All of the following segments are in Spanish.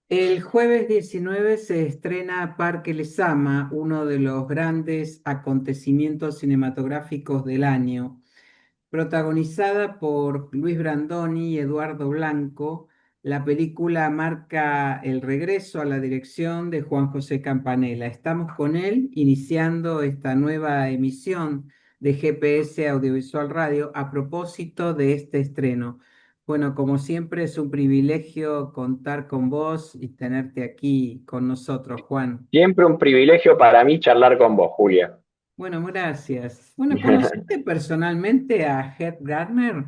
El jueves 19 se estrena Parque Lezama, uno de los grandes acontecimientos cinematográficos del año, protagonizada por Luis Brandoni y Eduardo Blanco. La película marca el regreso a la dirección de Juan José Campanella. Estamos con él iniciando esta nueva emisión de GPS Audiovisual Radio a propósito de este estreno. Bueno, como siempre es un privilegio contar con vos y tenerte aquí con nosotros, Juan. Siempre un privilegio para mí charlar con vos, Julia. Bueno, gracias. Bueno, ¿conociste personalmente a Heath Gardner?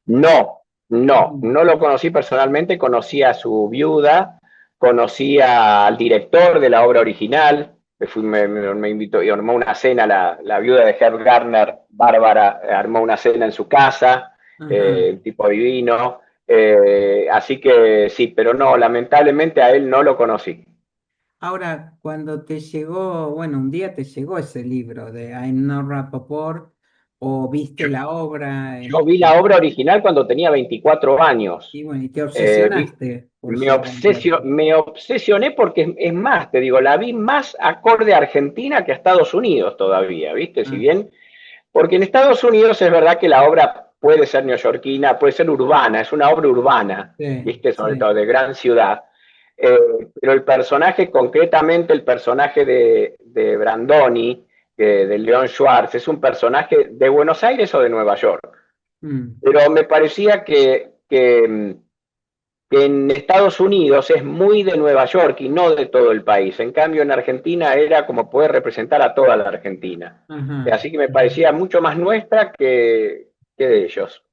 No, no, Mm. no lo conocí personalmente, conocí a su viuda, conocí al director de la obra original, me invitó y armó una cena, la viuda de Herb Gardner, Bárbara, armó una cena en su casa, Ajá. un tipo divino, así que sí, pero no, lamentablemente a él no lo conocí. Ahora, cuando te llegó, bueno, un día te llegó ese libro de Ainhoa Rapoport o viste la obra, Yo vi la obra original cuando tenía 24 años. y bueno, y te Eh, vi- obsesionaste por llegar a verlo. me obsesioné porque es más, te digo, la vi más acorde a Argentina que a Estados Unidos todavía, ¿viste? Si Ah, bien, porque en Estados Unidos es verdad que la obra puede ser neoyorquina, puede ser urbana, es una obra urbana, sí, ¿viste? Sobre sí. todo de gran ciudad. Eh, pero el personaje, concretamente el personaje de Brandoni, de Leon Schwartz, es un personaje de Buenos Aires o de Nueva York. Mm. Pero me parecía que en Estados Unidos es muy de Nueva York y no de todo el país. En cambio, en Argentina era como poder representar a toda la Argentina. Ajá, Así que me ajá. parecía mucho más nuestra que de ellos.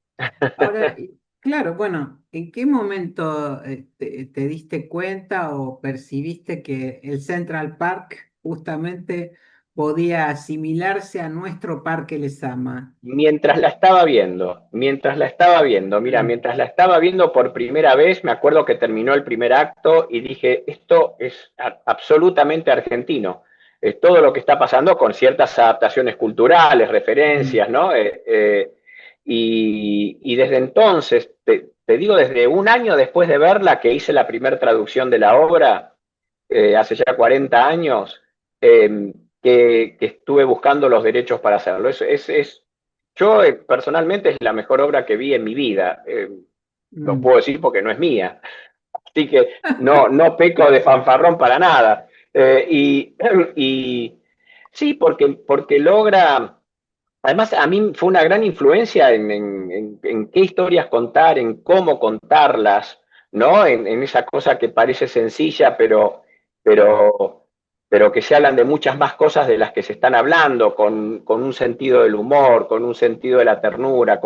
Ahora, claro, bueno, ¿en qué momento te diste cuenta o percibiste que el Central Park justamente podía asimilarse a nuestro Parque Lezama? Mientras la estaba viendo, mira, Mm, mientras la estaba viendo por primera vez, me acuerdo que terminó el primer acto y dije, esto es absolutamente argentino. Todo lo que está pasando con ciertas adaptaciones culturales, mm, referencias, ¿no? Y desde entonces, te digo, desde un año después de verla, que hice la primera traducción de la obra, hace ya 40 años, eh, que estuve buscando los derechos para hacerlo. Yo personalmente es la mejor obra que vi en mi vida. Lo mm. puedo decir porque no es mía. Así que no peco de fanfarrón para nada. Y sí, porque logra. Además, a mí fue una gran influencia en qué historias contar, en cómo contarlas, ¿no? En esa cosa que parece sencilla, pero, pero que se hablan de muchas más cosas de las que se están hablando, con un sentido del humor, con un sentido de la ternura,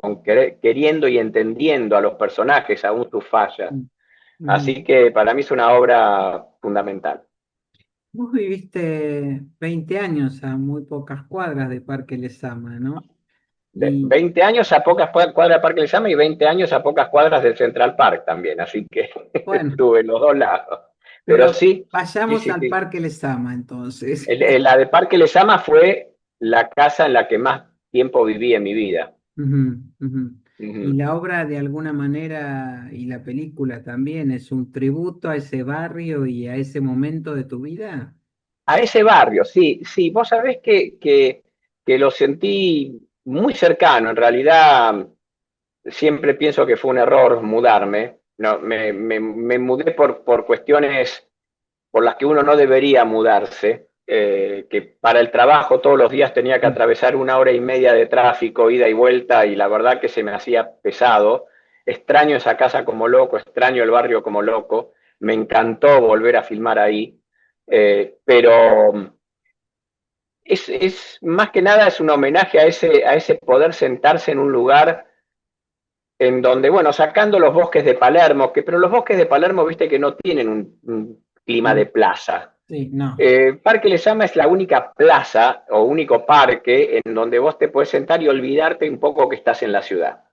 queriendo y entendiendo a los personajes, aún sus fallas. Mm, ujú. Así que para mí es una obra fundamental. Vos viviste 20 años a muy pocas cuadras de Parque Lezama, ¿no? De Y 20 años a pocas cuadras del Parque Lezama y 20 años a pocas cuadras del Central Park también, así que bueno, estuve en los dos lados. Pero pero sí, sí, vayamos sí, al sí. Parque Lezama entonces. La de Parque Lezama fue la casa en la que más tiempo viví en mi vida. Ujú, ujú. Y Ujú. la obra de alguna manera, y la película también, es un tributo a ese barrio y a ese momento de tu vida. A ese barrio, sí, sí. Vos sabés que lo sentí muy cercano. En realidad, siempre pienso que fue un error mudarme. No, me mudé por cuestiones por las que uno no debería mudarse, que para el trabajo todos los días tenía que Mm, atravesar una hora y media de tráfico, ida y vuelta, y la verdad que se me hacía pesado. Extraño esa casa como loco, extraño el barrio como loco, me encantó volver a filmar ahí, pero más que nada es un homenaje a ese poder sentarse en un lugar en donde, bueno, sacando los bosques de Palermo, pero los bosques de Palermo, viste que no tienen un clima de mm, plaza. sí, no. Parque Lezama es la única plaza o único parque en donde vos te puedes sentar y olvidarte un poco que estás en la ciudad.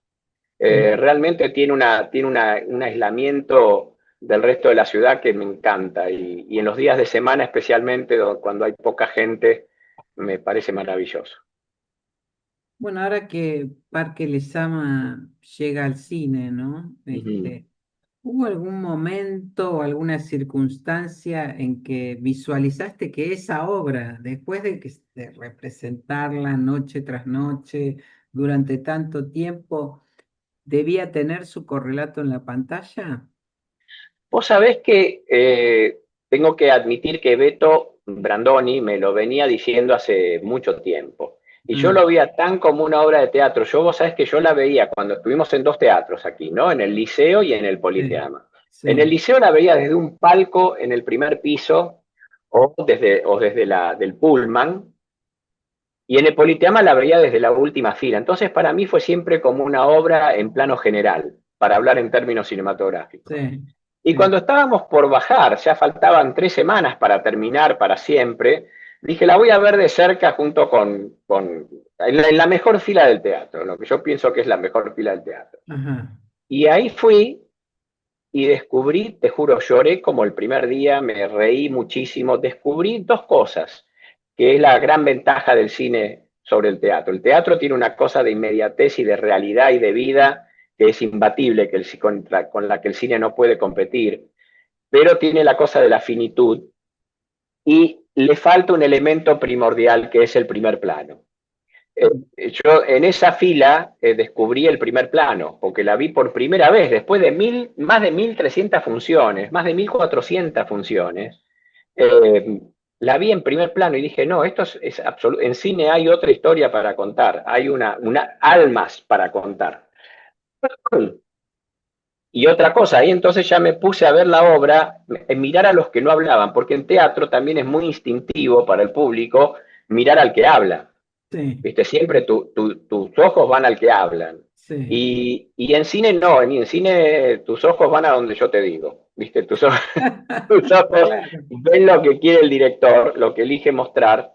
Mm. Realmente un aislamiento del resto de la ciudad que me encanta y en los días de semana especialmente cuando hay poca gente me parece maravilloso. Bueno, ahora que Parque Lezama llega al cine, ¿no? Ujú. ¿Hubo algún momento o alguna circunstancia en que visualizaste que esa obra, después de representarla noche tras noche durante tanto tiempo, debía tener su correlato en la pantalla? Vos sabés que tengo que admitir que Beto Brandoni me lo venía diciendo hace mucho tiempo. Y yo Ah, lo veía tan como una obra de teatro. Vos sabés que yo la veía cuando estuvimos en dos teatros aquí, ¿no? En el Liceo y en el sí, Politeama. En el sí, Liceo la veía desde un palco en el primer piso o desde del Pullman. Y en el Politeama la veía desde la última fila. Entonces para mí fue siempre como una obra en plano general, para hablar en términos cinematográficos. sí, Y sí, cuando estábamos por bajar, ya faltaban 3 semanas para terminar para siempre, dije, la voy a ver de cerca junto en la mejor fila del teatro, lo que yo pienso que es la mejor fila del teatro. ajá, Y ahí fui y descubrí, te juro, lloré como el primer día, me reí muchísimo, descubrí dos cosas, que es la gran ventaja del cine sobre el teatro. El teatro tiene una cosa de inmediatez y de realidad y de vida que es imbatible, con la que el cine no puede competir, pero tiene la cosa de la finitud y le falta un elemento primordial que es el primer plano. Yo en esa fila descubrí el primer plano, porque la vi por primera vez después de más de 1.300 funciones, más de 1.400 funciones. eh, la vi en primer plano y dije, no, esto es absoluto. En cine hay otra historia para contar, hay una almas para contar. Y otra cosa, ahí entonces ya me puse a ver la obra, mirar a los que no hablaban, porque en teatro también es muy instintivo para el público mirar al que habla. sí, ¿Viste? Siempre tus ojos van al que hablan. sí. Y en cine no, en cine tus ojos van a donde yo te digo. ¿Viste? Tus ojos Claro, ven lo que quiere el director, lo que elige mostrar.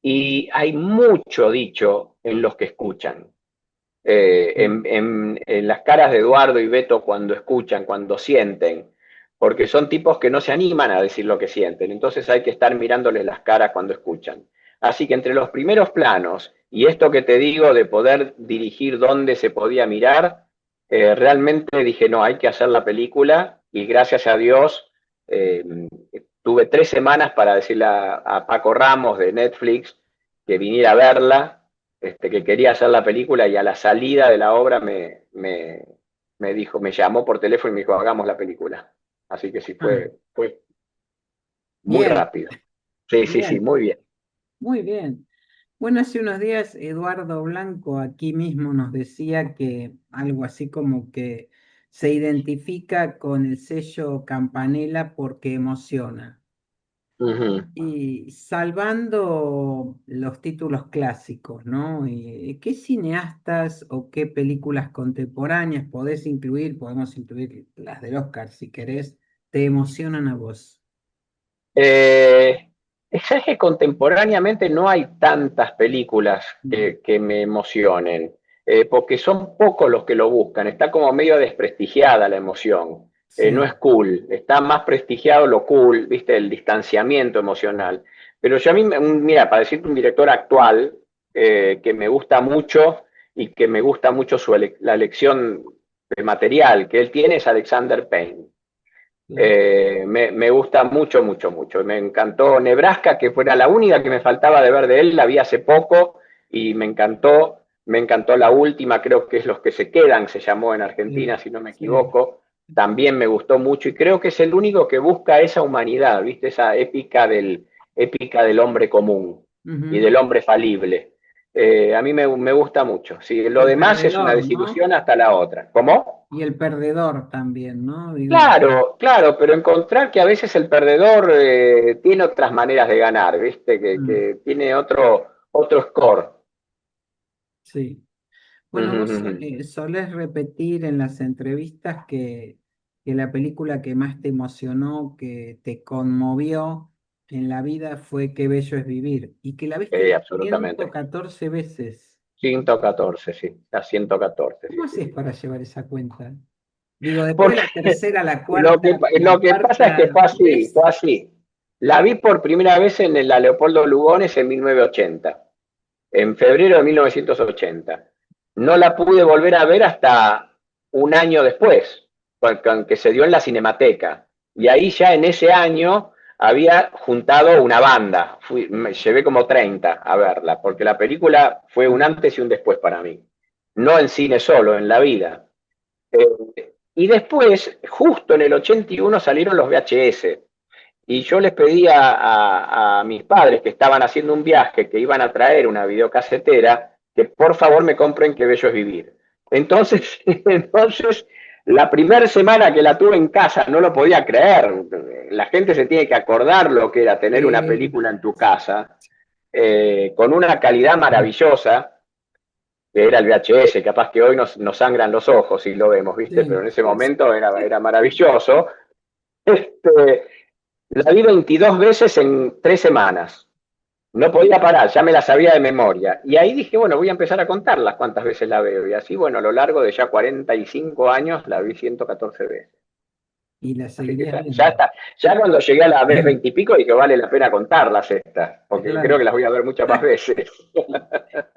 Y hay mucho dicho en los que escuchan. sí, En las caras de Eduardo y Beto cuando escuchan, cuando sienten, porque son tipos que no se animan a decir lo que sienten, entonces hay que estar mirándoles las caras cuando escuchan. Así que entre los primeros planos y esto que te digo de poder dirigir dónde se podía mirar, realmente dije, no, hay que hacer la película y gracias a Dios eh, tuve 3 semanas para decirle a Paco Ramos de Netflix que viniera a verla, que quería hacer la película y a la salida de la obra me dijo, me llamó por teléfono y me dijo, hagamos la película. Así que sí, ah, fue muy bien, rápido. Sí, sí, sí, bien, muy bien. muy bien. Bueno, hace unos días Eduardo Blanco aquí mismo nos decía que algo así como que se identifica con el sello Campanella porque emociona. Ujú. Y salvando los títulos clásicos, ¿no? ¿Y qué cineastas o qué películas contemporáneas podemos incluir las del Oscar si querés, te emocionan a vos? Eh, Sabes que contemporáneamente no hay tantas películas Mm, que me emocionen, porque son pocos los que lo buscan, está como medio desprestigiada la emoción. No es sí, cool, está más prestigiado lo cool, viste, el distanciamiento emocional. Pero yo a mí, mira, para decirte un director actual que me gusta mucho y que me gusta mucho la elección de material que él tiene es Alexander Payne. claro, Me gusta mucho, mucho, mucho. Me encantó Nebraska, que fuera la única que me faltaba de ver de él, la vi hace poco y me encantó. Me encantó la última, creo que es Los que se quedan, se llamó en Argentina, sí, si no me sí, equivoco. También me gustó mucho y creo que es el único que busca esa humanidad, ¿viste? Esa épica del hombre común y ujú. del hombre falible. A mí me gusta mucho. Sí, Y lo el demás es una perdedor, ¿no? desilusión hasta la otra. ¿Cómo? Y el perdedor también, ¿no? Digo, Claro, claro, pero encontrar que a veces el perdedor tiene otras maneras de ganar, ¿viste? mm, Que tiene otro score. sí. Bueno, Ujú, vos ujú. solés repetir en las entrevistas que la película que más te emocionó, que te conmovió en la vida fue Qué bello es vivir y que la viste Absolutamente. 114 veces. 114, sí, la 114, sí, ¿Cómo sí, haces sí. para llevar esa cuenta? Digo, después de Porque la tercera, lo que, la lo que pasa es que cuarta fue así, vez, fue así. La vi por primera vez en la Leopoldo Lugones en 1980, en febrero de 1980. No la pude volver a ver hasta un año después. que se dio en la Cinemateca. Y ahí ya en ese año había juntado una banda. Me llevé como 30 a verla, porque la película fue un antes y un después para mí. No en cine solo, en la vida. Y después, justo en el 81 salieron los VHS. Y yo les pedí a mis padres que estaban haciendo un viaje, que iban a traer una videocasetera, que por favor me compren Qué bello es vivir. Entonces, entonces la primera semana que la tuve en casa no lo podía creer. La gente se tiene que acordar lo que era tener una Sí, película en tu casa, con una calidad maravillosa, que era el VHS. Capaz que hoy nos sangran los ojos si lo vemos, ¿viste? Pero sí, en ese sí, sí, momento era sí. maravilloso. Este, la vi 22 veces en 3 semanas. No podía parar, ya me la sabía de memoria. Y ahí dije, bueno, voy a empezar a contarlas cuántas veces la veo. Y así, bueno, a lo largo de ya 45 años la vi 114 veces. Y la Así que seguirías ya viendo. está. Ya cuando llegué a la vez 20 y pico, dije, vale la pena contarlas estas, porque creo Claro. que las voy a ver muchas más veces.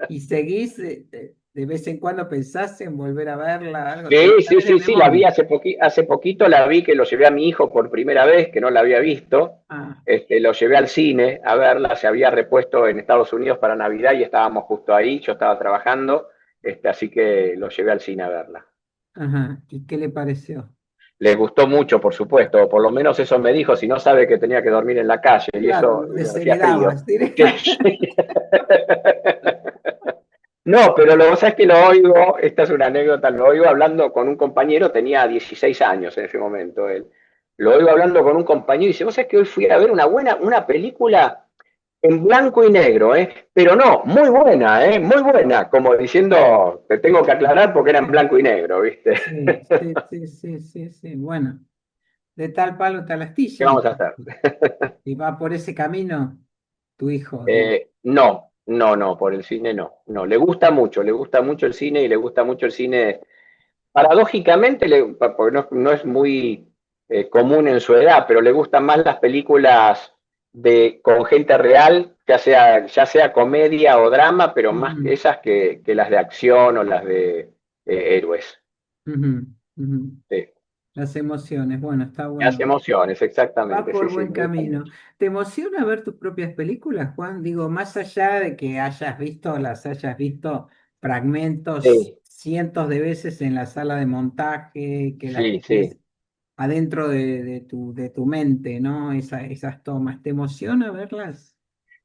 ¿Y seguís, de vez en cuando pensás en volver a verla, algo? ¿Te la Sí, sí, sabés de sí, sí, la vi memoria? hace poquito, la vi que lo llevé a mi hijo por primera vez, que no la había visto. Ah, Lo llevé al cine a verla, se había repuesto en Estados Unidos para Navidad y estábamos justo ahí, yo estaba trabajando, así que lo llevé al cine a verla. ajá. ¿Y qué le pareció? Les gustó mucho, por supuesto, o por lo menos eso me dijo, si no sabe que tenía que dormir en la calle y Claro, eso lo hacía frío. desheredabas. Sí, sí. No, pero lo que pasa es que lo oigo, esta es una anécdota, lo oigo hablando con un compañero, tenía 16 años en ese momento él. Lo oigo hablando con un compañero y dice, vos sabés que hoy fui a ver una película en blanco y negro, ¿eh? Pero no, muy buena, ¿eh? Muy buena, como diciendo, te tengo que aclarar porque era en blanco y negro, ¿viste? Sí, sí, sí, sí, sí, sí. Bueno, de tal palo, tal ¿Qué astilla. vamos a hacer? Y va por ese camino tu hijo, digo. No, no, no, por el cine no, no, le gusta mucho el cine y le gusta mucho el cine. Paradójicamente, porque no es muy común en su edad, pero le gustan más las películas con gente real, ya sea comedia o drama, pero más que Ujú, esas que las de acción o las de héroes. ujú, ujú. Sí. Las emociones, bueno, está Me hace bueno. emociones, Va exactamente, sí, por sí, buen me gusta camino. mucho. ¿Te emociona ver tus propias películas, Juan? Digo, más allá de que las hayas visto fragmentos Sí, cientos de veces en la sala de montaje, que las sí, tenés sí. adentro de tu mente, ¿no? Esas tomas. ¿Te emociona verlas?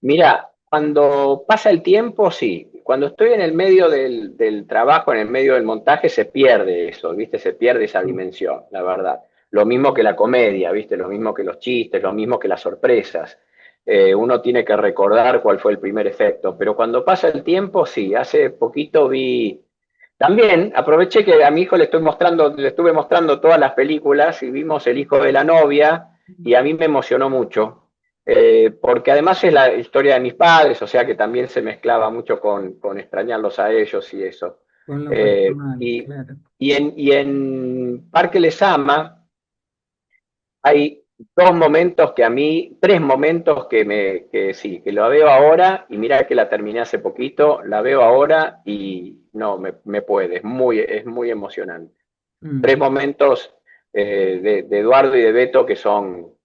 Mira, cuando pasa el tiempo, sí. Cuando estoy en el medio del trabajo, en el medio del montaje, se pierde eso, ¿viste? Se pierde esa dimensión, la verdad. Lo mismo que la comedia, ¿viste? Lo mismo que los chistes, lo mismo que las sorpresas. Uno tiene que recordar cuál fue el primer efecto. Pero cuando pasa el tiempo, sí. Hace poquito vi. También aproveché que a mi hijo le estuve mostrando todas las películas y vimos El hijo de la novia y a mí me emocionó mucho porque además es la historia de mis padres, o sea que también se mezclaba mucho con extrañarlos a ellos y eso. Con lo Eh, personal, y, claro. y en Parque Les Ama hay tres momentos que sí, que lo veo ahora, y mira que la terminé hace poquito, la veo ahora y no, me puede, es muy emocionante. Tres Mm. momentos de Eduardo y de Beto que son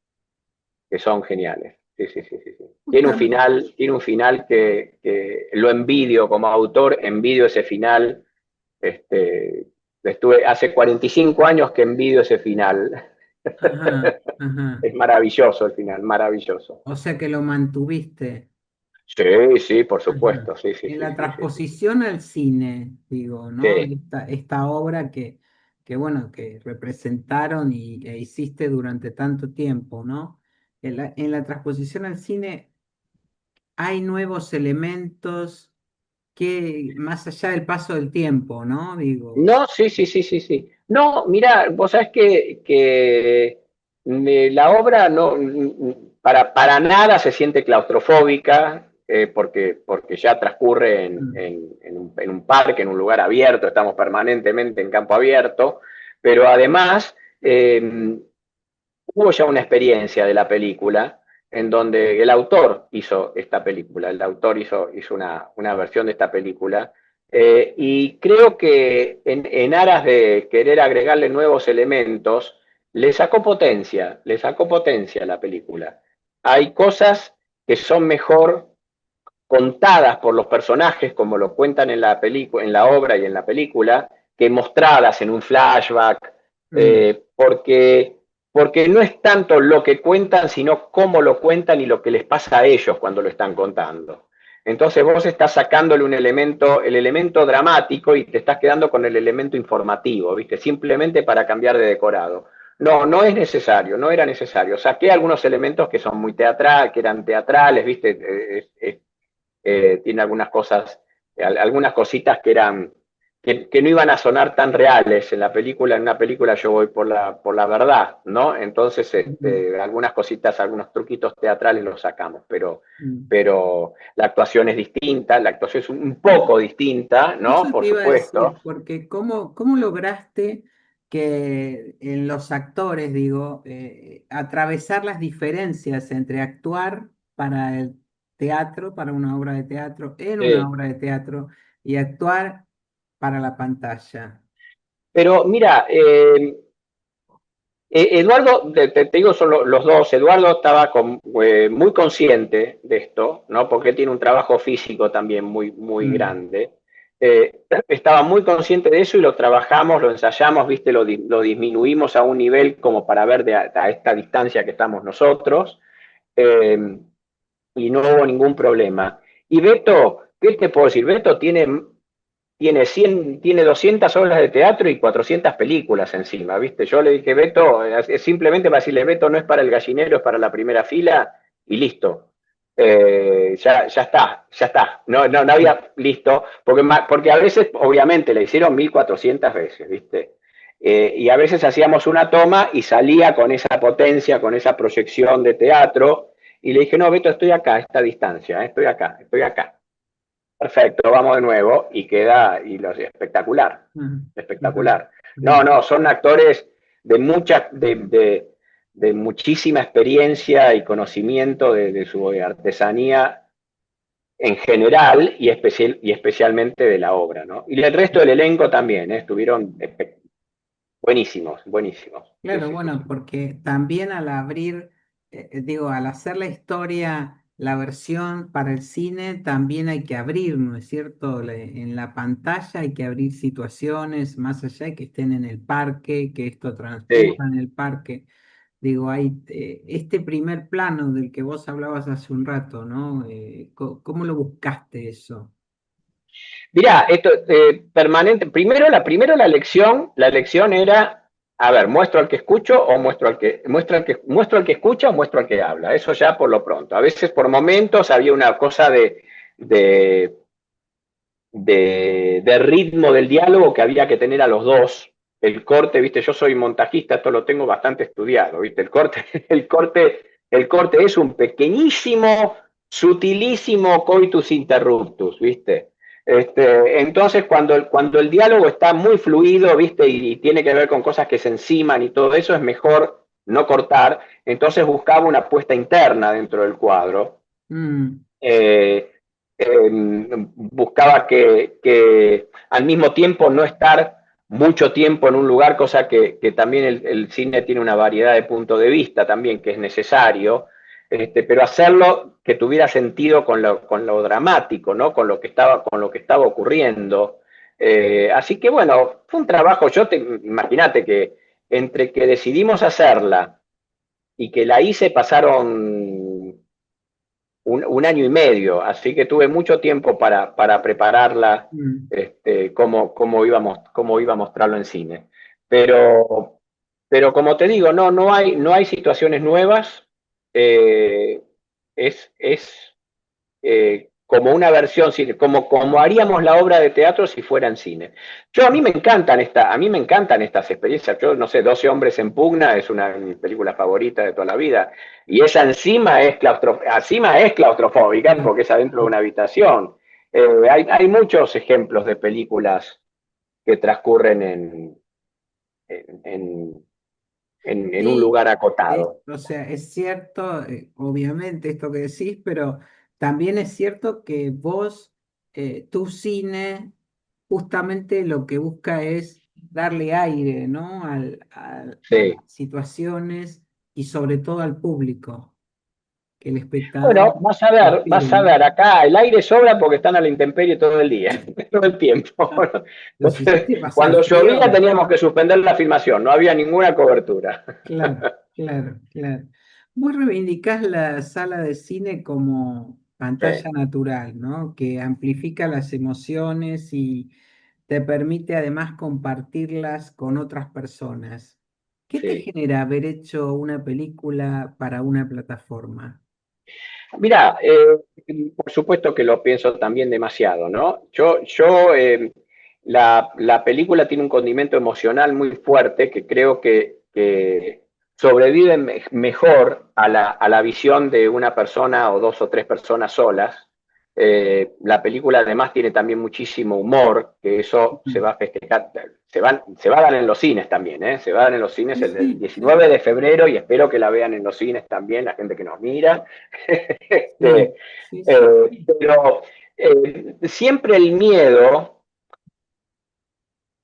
geniales. Sí, sí, sí, sí, sí. Justamente. Tiene un final que lo envidio como autor, envidio ese final. Este, hace 45 años que envidio ese final. Ajá, ajá. Es maravilloso el final, maravilloso. O sea que lo mantuviste. Sí, sí, por Ajá. supuesto, sí, sí, En sí, la sí, sí, sí. transposición al cine, digo, ¿no? Sí. Esta obra bueno, que representaron e hiciste durante tanto tiempo, ¿no? En la transposición al cine hay nuevos elementos que, más allá del paso del tiempo, ¿no? Digo, No, sí, sí, sí, sí, sí. No, mira, vos sabés que la obra no, para nada se siente claustrofóbica, porque ya transcurre mm, en un parque, en un lugar abierto, estamos permanentemente en campo abierto, pero además hubo ya una experiencia de la película en donde el autor hizo esta película, el autor hizo una versión de esta película Y creo que en aras de querer agregarle nuevos elementos, le sacó potencia a la película. Hay cosas que son mejor contadas por los personajes, como lo cuentan en la en la obra y en la película, que mostradas en un flashback, Mm, porque, porque no es tanto lo que cuentan, sino cómo lo cuentan y lo que les pasa a ellos cuando lo están contando. Entonces vos estás sacándole un elemento, el elemento dramático y te estás quedando con el elemento informativo, ¿viste? Simplemente para cambiar de decorado. No, no es necesario, no era necesario. Saqué algunos elementos que son muy teatral, que eran teatrales, ¿viste? Tiene algunas cosas, algunas cositas que eran, que no iban a sonar tan reales en la película. En una película yo voy por la verdad, ¿no? Entonces, mm, algunas cositas, algunos truquitos teatrales los sacamos, mm. pero la actuación es distinta, la actuación es un poco distinta, ¿no? Eso Por te iba a supuesto. decir, porque ¿cómo lograste que en los actores, digo, atravesar las diferencias entre actuar para el teatro, para una obra de teatro, en una Sí. obra de teatro, y actuar para la pantalla? Pero mira, Eduardo, te digo, son los dos. Eduardo estaba muy consciente de esto, ¿no? Porque tiene un trabajo físico también muy Mm, grande. Estaba muy consciente de eso y lo trabajamos, lo ensayamos, ¿viste? Lo disminuimos a un nivel como para ver a esta distancia que estamos nosotros, eh, y no hubo ningún problema. Y Beto, ¿qué te puedo decir? Beto tiene 200 obras de teatro y 400 películas encima, ¿viste? Yo le dije, Beto, simplemente para decirle, Beto, no es para el gallinero, es para la primera fila y listo. Ya está, ya está. No había listo, porque a veces, obviamente, le hicieron 1400 veces, ¿viste? Y a veces hacíamos una toma y salía con esa potencia, con esa proyección de teatro, y le dije, no, Beto, estoy acá, a esta distancia, estoy acá, estoy acá. Perfecto, vamos de nuevo y queda espectacular, mm, ujú, espectacular. No, bien. no, son actores de de muchísima experiencia y conocimiento de su artesanía en general y especialmente de la obra, ¿no? Y el resto del elenco también, estuvieron buenísimos, buenísimos. Sí, Claro, sí, sí, bueno, sí. porque también al abrir, digo, al hacer la historia, la versión para el cine, también hay que abrir, ¿no es cierto? En la pantalla hay que abrir situaciones más allá de que estén en el parque, que esto Sí. transcurra en el parque. Digo, hay este primer plano del que vos hablabas hace un rato, ¿no? ¿Cómo lo buscaste eso? Mirá, esto permanente. Primero la lección era, a ver, muestro al que escucho o muestro al que escucha o muestro al que habla. Eso ya por lo pronto. A veces por momentos había una cosa de, de ritmo del diálogo que había que tener a los dos. El corte, viste, yo soy montajista, esto lo tengo bastante estudiado, viste, el corte es un pequeñísimo, sutilísimo coitus interruptus, viste. Entonces, cuando el diálogo está muy fluido, viste, y tiene que ver con cosas que se enciman y todo eso, es mejor no cortar. Entonces buscaba una puesta interna dentro del cuadro. Mm, eh, Buscaba que, al mismo tiempo no estar mucho tiempo en un lugar, cosa que también el cine tiene una variedad de puntos de vista también que es necesario, pero hacerlo que tuviera sentido con lo dramático, ¿no? Con lo que estaba ocurriendo. Así que bueno, fue un trabajo, imagínate que entre que decidimos hacerla y que la hice pasaron un año y medio, así que tuve mucho tiempo para prepararla, mm. cómo iba a mostrarlo en cine. Pero, pero como te digo, no hay situaciones nuevas, eh, es como una versión, como haríamos la obra de teatro si fuera en cine. A mí me encantan estas experiencias. Yo no sé, 12 hombres en pugna es una de mis películas favoritas de toda la vida. Y esa encima es claustrofóbica Sí. porque es adentro de una habitación. Hay muchos ejemplos de películas que transcurren en, en, en un Sí, lugar acotado. o sea, es cierto, obviamente esto que decís, pero también es cierto que vos, tu cine justamente lo que busca es darle aire, ¿no? A las Sí. situaciones y sobre todo al público, que el espectador Bueno, respire, vas a ¿no? ver, acá el aire sobra porque están a la intemperie todo el día, todo el tiempo. Ah, lo Entonces, hiciste pasar cuando llovía frío. teníamos que suspender la filmación, no había ninguna cobertura. Claro, claro, claro. Vos reivindicás la sala de cine como Sí, pantalla natural, ¿no? Que amplifica las emociones y te permite además compartirlas con otras personas. ¿Qué te sí. genera haber hecho una película para una plataforma? Mira, por supuesto que lo pienso también demasiado, ¿no? La película tiene un condimento emocional muy fuerte que creo que sobrevive mejor a la visión de una persona o dos o tres personas solas. La película además tiene también muchísimo humor, que eso se Mm. va a festejar, se va a dar en los cines también, ¿eh? Se va a dar en los cines Sí, el sí, sí, 19 de febrero y espero que la vean en los cines también, la gente que nos mira. sí, Este, sí, sí, sí. pero siempre el miedo.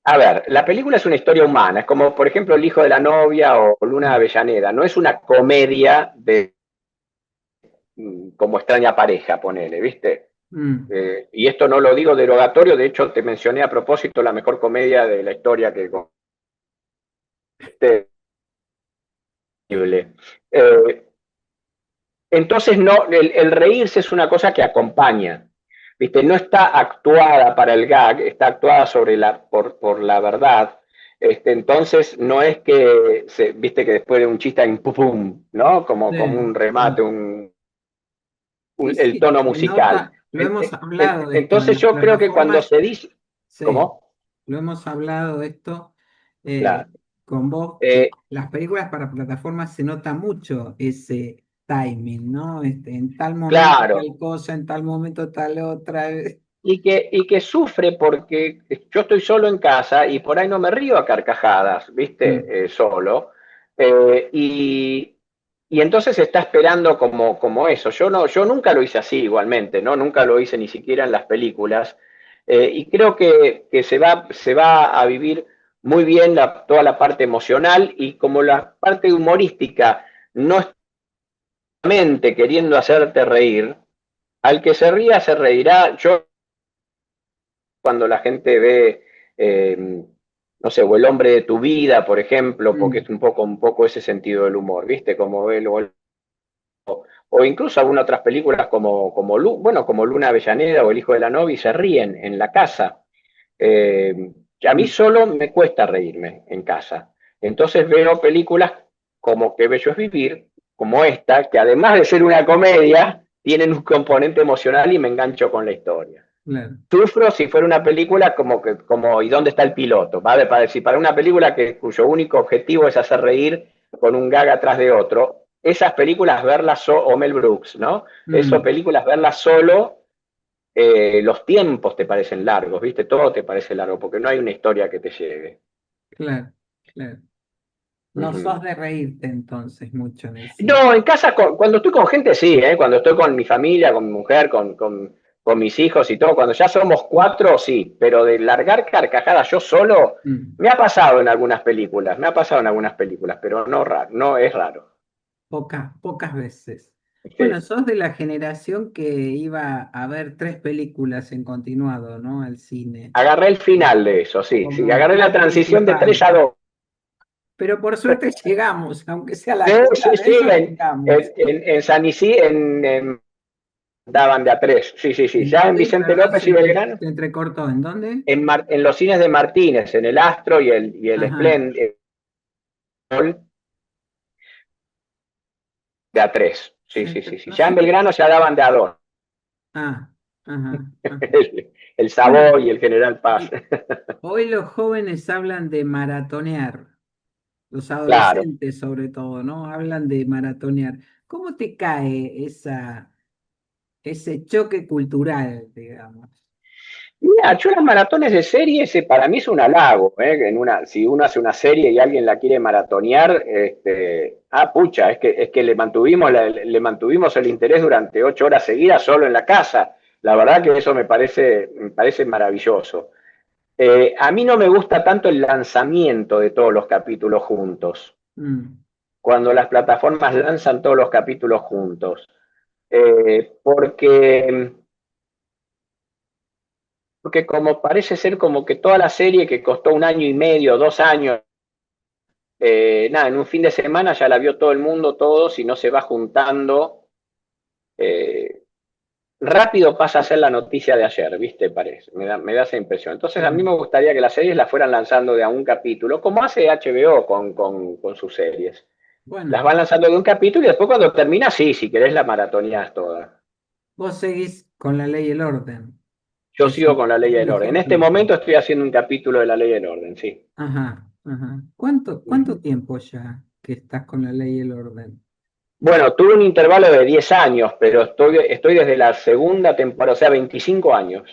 A ver, la película es una historia humana, es como por ejemplo El hijo de la novia o Luna de Mm, Avellaneda, no es una comedia de como extraña pareja, ponele, ¿viste? mm. Y esto no lo digo derogatorio, de hecho te mencioné a propósito la mejor comedia de la historia que conté. Eh, entonces no, el reírse es una cosa que acompaña, ¿viste? No está actuada para el gag, está actuada por la verdad. Entonces no es que, viste que después de un chiste hay un pum, pum, ¿no? Como Sí, un remate, sí, sí, el sí, tono se musical. nota, lo hemos hablado de esto en Entonces las yo creo que cuando plataformas. se dice, Sí, ¿cómo? lo hemos hablado esto Claro. con vos, que Eh, las películas para plataformas se nota mucho ese timing, ¿no? En tal momento claro, tal cosa, en tal momento tal otra. y que sufre porque yo estoy solo en casa y por ahí no me río a carcajadas, Mm, ¿viste? Solo. Y entonces está esperando como eso. Yo nunca lo hice así igualmente, ¿no? Nunca lo hice ni siquiera en las películas. Y creo que se va a vivir muy bien toda la parte emocional y como la parte humorística no es mente queriendo hacerte reír, al que se ría se reirá. Yo cuando la gente ve, no sé, o El hombre de tu vida, por ejemplo, porque mm, es un poco ese sentido del humor, ¿viste? Como ve, o incluso algunas otras películas bueno, como Luna Avellaneda o El hijo de la novia, y se ríen en la casa. Que a mí mm, solo me cuesta reírme en casa. Entonces veo películas como Que Bello es Vivir, como esta, que además de ser una comedia, tienen un componente emocional y me engancho con la historia. claro, Sufro si fuera una película ¿y dónde está el piloto? ¿Vale? Para decir, para una película cuyo único objetivo es hacer reír con un gag atrás de otro, esas películas verlas o Mel Brooks, ¿no? Esas mm, películas verlas solo, los tiempos te parecen largos, ¿viste? Todo te parece largo, porque no hay una historia que te llegue. claro, claro. No sos Ujú. de reírte entonces mucho en el cine. No, en casa, cuando estoy con gente, sí, ¿eh? Cuando estoy con mi familia, con mi mujer, con mis hijos y todo, cuando ya somos cuatro, sí, pero de largar carcajadas yo solo, Mm. me ha pasado en algunas películas, me ha pasado en algunas películas, pero no raro, no es raro. Pocas, pocas veces. Bueno, Sí. sos de la generación que iba a ver tres películas en continuado, ¿no? Al cine. Agarré el final de eso, sí, sí, Como agarré la plan transición de tres principal. a dos. Pero por suerte llegamos, aunque sea Sí, la cola sí, de sí, eso, llegamos. en San Isidro, daban de a tres, sí, sí, sí, ¿En ya en dónde? Vicente Perdón, López y Belgrano, se entrecortó. ¿En dónde? en los cines de Martínez, en el Astro y el Ajá, Splendid, de a tres. Sí, sí, sí, sí. no Ya en sé qué. Belgrano ya daban de a dos. Ah, ajá, ajá. El Bueno, Savoy y el General Paz. y hoy los jóvenes hablan de maratonear, los Claro. adolescentes sobre todo, ¿no? Hablan de maratonear. ¿Cómo te cae ese choque cultural, digamos? Mira, yo las maratones de series para mí es un halago, ¿eh? Si uno hace una serie y alguien la quiere maratonear, pucha, es que le mantuvimos el interés durante 8 horas seguidas solo en la casa. La verdad que eso me parece maravilloso. A mí no me gusta tanto el lanzamiento de todos los capítulos juntos, Mm, cuando las plataformas lanzan todos los capítulos juntos. Porque como parece ser como que toda la serie que costó 1 año y medio, 2 años, nada, en un fin de semana ya la vio todo el mundo, todos, y no se va juntando. eh, Rápido pasa a ser la noticia de ayer, ¿viste? Parece, me da esa impresión. Entonces a mí me claro. gustaría que las series las fueran lanzando de a un capítulo, como hace HBO con sus series. Las Bueno, van lanzando de un capítulo y después cuando termina, sí, si querés la maratoneás toda. vos seguís con La Ley y el Orden, Yo que es sigo con la ley es un del orden. En este ejemplo. momento estoy haciendo un capítulo de la ley del orden, sí. Ajá, ajá. ¿Cuánto tiempo ya que estás con La Ley y el Orden? Bueno, tuve un intervalo de 10 años, pero estoy desde la segunda temporada, o sea, 25 años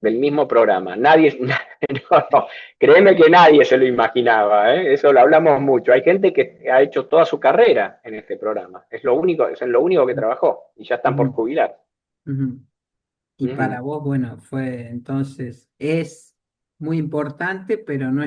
del mismo programa. Nadie, no, créeme que nadie se lo imaginaba, ¿eh? Eso lo hablamos mucho. Hay gente que ha hecho toda su carrera en este programa. Es en lo único que trabajó y ya están por Ujú, jubilar. ujú. Y para Ujú. vos, bueno, fue entonces, es muy importante, pero no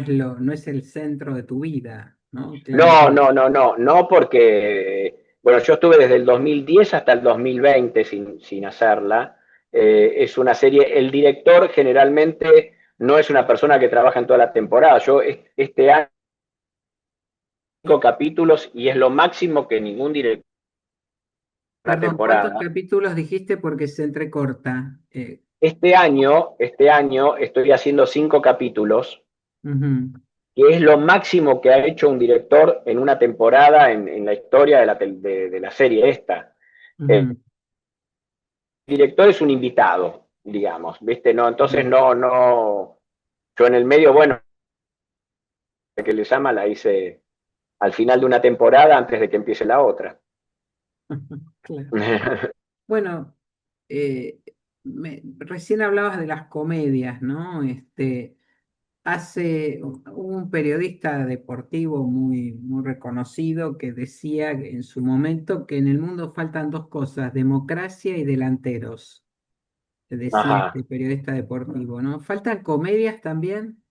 es el centro de tu vida, ¿no? No, Claramente. no, no, no, no porque, bueno, yo estuve desde el 2010 hasta el 2020 sin hacerla. Es una serie, el director generalmente no es una persona que trabaja en toda la temporada. Yo este año 5 capítulos y es lo máximo que ningún director en una Perdón, ¿cuántos temporada. capítulos dijiste? Porque se entrecorta. Este año estoy haciendo 5 capítulos, Ujú, que es lo máximo que ha hecho un director en una temporada en la historia de la serie esta. El ujú. director es un invitado, digamos, ¿viste? No, entonces Bien. no, yo en el medio, bueno, que le llama, la hice al final de una temporada antes de que empiece la otra. Claro. Bueno, recién hablabas de las comedias, ¿no? Hubo un periodista deportivo muy reconocido que decía en su momento que en el mundo faltan dos cosas, democracia y delanteros, decía Ajá, este periodista deportivo, ¿no? ¿Faltan comedias también?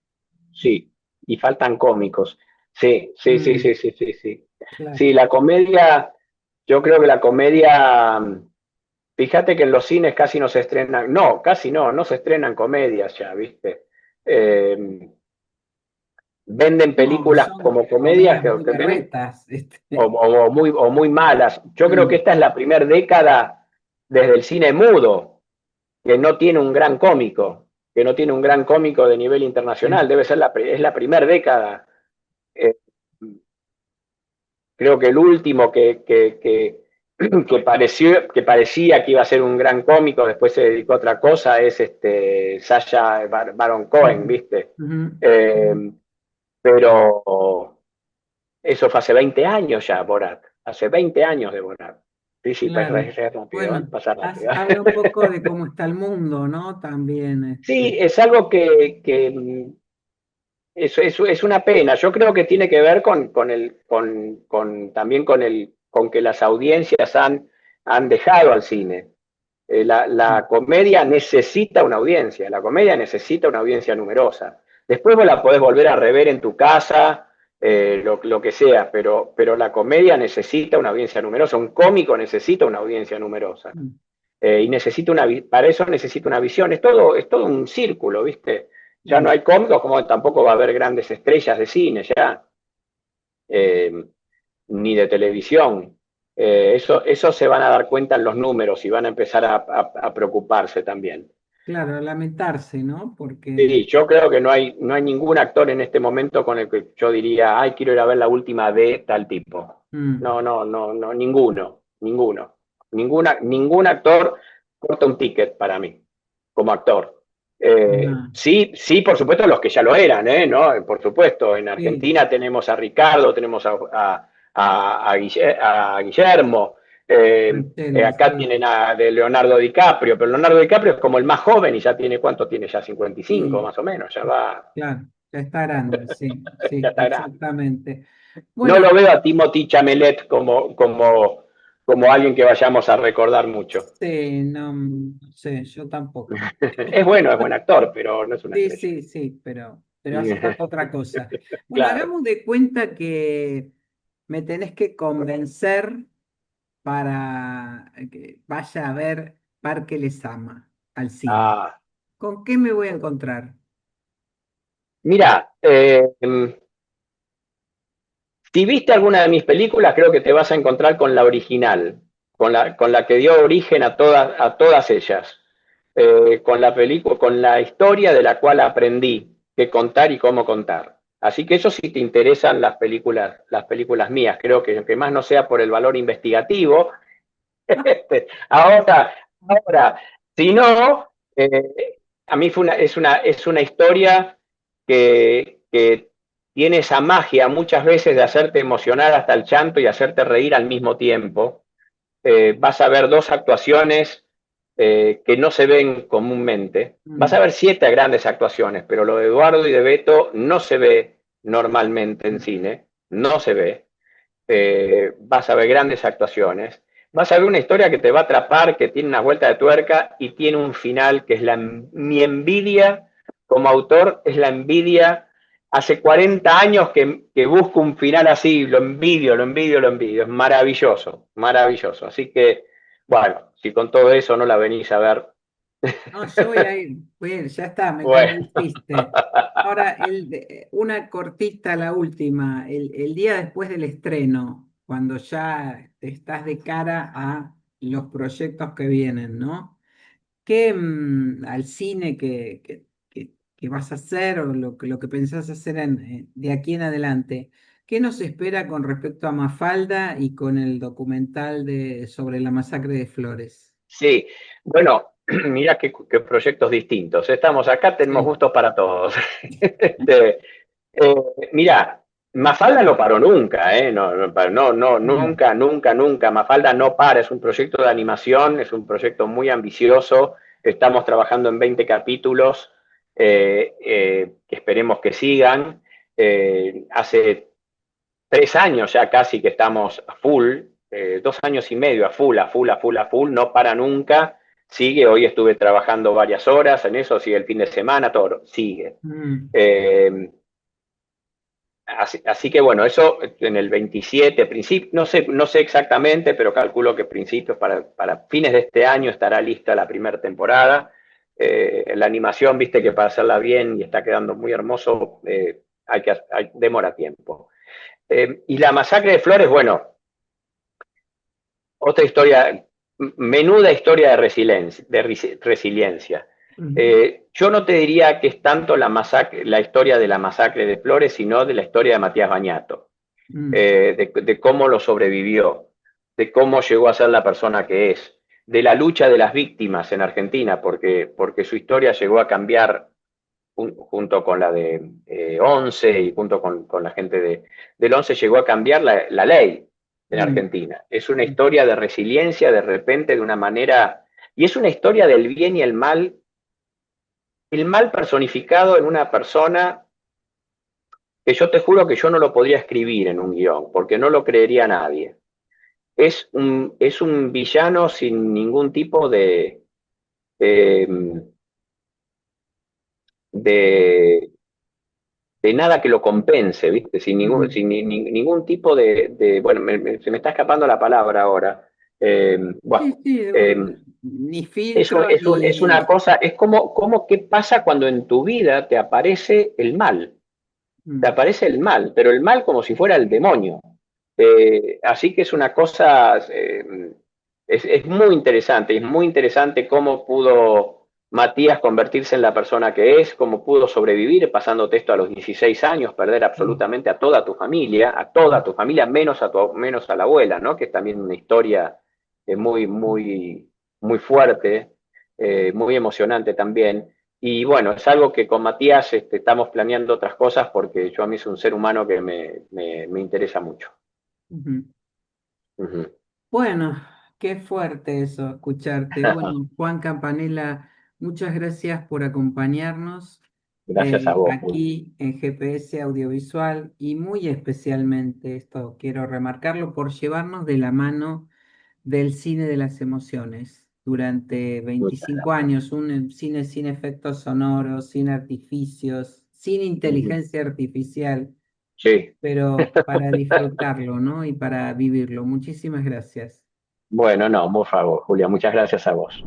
sí, y faltan cómicos. Sí, sí, sí, Mm, sí, sí, sí, sí. claro. Sí, la comedia, yo creo que la comedia, fíjate que en los cines casi no se estrenan, no, casi no se estrenan comedias ya, ¿viste? Eh, Venden No, películas son como comedias comedias que muy te venden berretas. o muy malas. Yo creo que Mm, esta es la primera década desde el cine mudo que no tiene un gran cómico, que no tiene un gran cómico de nivel internacional. sí. Debe ser es la primera década. Eh, Creo que el último que parecía que iba a ser un gran cómico, después se dedicó a otra cosa, es Sacha Baron Cohen, Ujú, ¿viste? ujú, Eh, ujú. pero eso fue hace 20 años ya, Borat. Hace 20 años de Borat. Sí, sí, Claro. es rápido, ¿eh? Bueno, Pasa rápido. habla un poco de cómo está el mundo, ¿no? También, Sí, es algo que es una pena. Yo creo que tiene que ver también con que las audiencias han dejado al cine. La comedia necesita una audiencia, la comedia necesita una audiencia numerosa. Después vos la podés volver a rever en tu casa, lo que sea, pero la comedia necesita una audiencia numerosa, un cómico necesita una audiencia numerosa. Y para eso necesita una visión, es todo un círculo, ¿viste? Ya no Mm, hay cómicos, como tampoco va a haber grandes estrellas de cine ya, eh, ni de televisión. Eso se van a dar cuenta en los números y van a empezar a preocuparse también. claro, lamentarse, ¿no? Porque Sí, yo creo que no hay ningún actor en este momento con el que yo diría, ay, quiero ir a ver la última de tal tipo. mm, No, no, no, no, ninguno, ninguno. Ningún actor corta un ticket para mí, como actor. no, Sí, sí, por supuesto, los que ya lo eran, ¿eh? ¿No? Por supuesto, en sí, Argentina tenemos a Ricardo, tenemos a Guillermo, Marcelo, acá sí, tienen de Leonardo DiCaprio, pero Leonardo DiCaprio es como el más joven y ya tiene, ¿cuánto tiene? Ya 55 y más o menos, ya va, claro, ya está grande, sí, ya sí, está grande. exactamente. No Bueno, lo veo a Timothy Chamelet como como alguien que vayamos a recordar mucho. Sí, no, no sé, yo tampoco. Es buen actor, pero no es una Sí, estrella. sí, sí, pero hace falta otra cosa. Bueno, Claro. hagamos de cuenta que me tenés que convencer para que vaya a ver Parque Lesama al cine. Ah, ¿Con qué me voy a encontrar? mira, si viste alguna de mis películas, creo que te vas a encontrar con la original, con la que dio origen a todas ellas, con la película, con la historia de la cual aprendí qué contar y cómo contar. Así que eso sí te interesan las películas mías. Creo que aunque más no sea por el valor investigativo, ahora, ahora, si no, a mí es una historia que tiene esa magia muchas veces de hacerte emocionar hasta el llanto y hacerte reír al mismo tiempo. Vas a ver dos actuaciones que no se ven comúnmente. Vas Mm, a ver siete grandes actuaciones, pero lo de Eduardo y de Beto no se ve normalmente en cine, no se ve. Vas a ver grandes actuaciones, vas a ver una historia que te va a atrapar, que tiene una vuelta de tuerca y tiene un final que es mi envidia como autor, es la envidia. Hace 40 años que busco un final así, lo envidio, lo envidio, lo envidio. Es maravilloso, maravilloso. Así que, bueno, si con todo eso no la venís a ver, no, yo voy a ir, ya está, me bueno, convenciste. Ahora, una cortita, la última, el día después del estreno, cuando ya estás de cara a los proyectos que vienen, ¿no? ¿Qué al cine que vas a hacer o lo que pensás hacer de aquí en adelante? ¿Qué nos espera con respecto a Mafalda y con el documental sobre la masacre de Flores? sí, bueno, mira qué proyectos distintos. Estamos acá, tenemos Sí. gustos para todos. Este, eh, mira, Mafalda no paró nunca, ¿eh? Mm, Nunca, nunca, nunca. Mafalda no para, es un proyecto de animación, es un proyecto muy ambicioso. Estamos trabajando en 20 capítulos que esperemos que sigan. Hace 3 años ya casi que estamos a full, 2 años y medio a full, a full, a full, a full, no para nunca, sigue, hoy estuve trabajando varias horas en eso, sigue el fin de semana, todo, sigue. mm, Eh, así que bueno, eso en el 27, principio, no sé exactamente, pero calculo que principios para fines de este año estará lista la primera temporada. La animación, viste que para hacerla bien y está quedando muy hermoso, demora tiempo. Y la masacre de Flores, bueno, otra historia, menuda historia de resiliencia. mm, Yo no te diría que es tanto la historia de la masacre de Flores, sino de la historia de Matías Bañato, mm, de cómo lo sobrevivió, de cómo llegó a ser la persona que es, de la lucha de las víctimas en Argentina, porque su historia llegó a cambiar junto con la de 11 y junto con la gente del 11 llegó a cambiar la ley en mm, Argentina. Es una historia de resiliencia de repente de una manera, y es una historia del bien y el mal personificado en una persona que yo te juro que yo no lo podría escribir en un guión, porque no lo creería nadie. Es un villano sin ningún tipo de, de de nada que lo compense, ¿viste? mm. Ningún tipo bueno, se me está escapando la palabra ahora. Bueno, Sí, sí, eh, ni filtro es ni... una cosa, es como qué pasa cuando en tu vida te aparece el mal, te Mm, aparece el mal, pero el mal como si fuera el demonio. Así que es una cosa, es muy interesante cómo pudo Matías convertirse en la persona que es, cómo pudo sobrevivir pasándote esto a los 16 años, perder mm, absolutamente a mm, toda tu familia, menos a la abuela, ¿no? Que es también una historia muy, mm, muy, muy fuerte, muy emocionante también. Y bueno, es algo que con Matías estamos planeando otras cosas porque yo a mí es un ser humano que me interesa mucho. ujú. Ujú. Bueno, qué fuerte eso, escucharte. Bueno, Juan Campanella, muchas gracias por acompañarnos Gracias a vos. aquí en GPS Audiovisual y muy especialmente, esto quiero remarcarlo, por llevarnos de la mano del cine de las emociones durante Muchas 25 gracias. años, un cine sin efectos sonoros, sin artificios, sin Ujú. inteligencia artificial, Sí. pero para disfrutarlo, ¿no? Y para vivirlo. Muchísimas gracias. Bueno, no, por favor, Julia, muchas gracias a vos.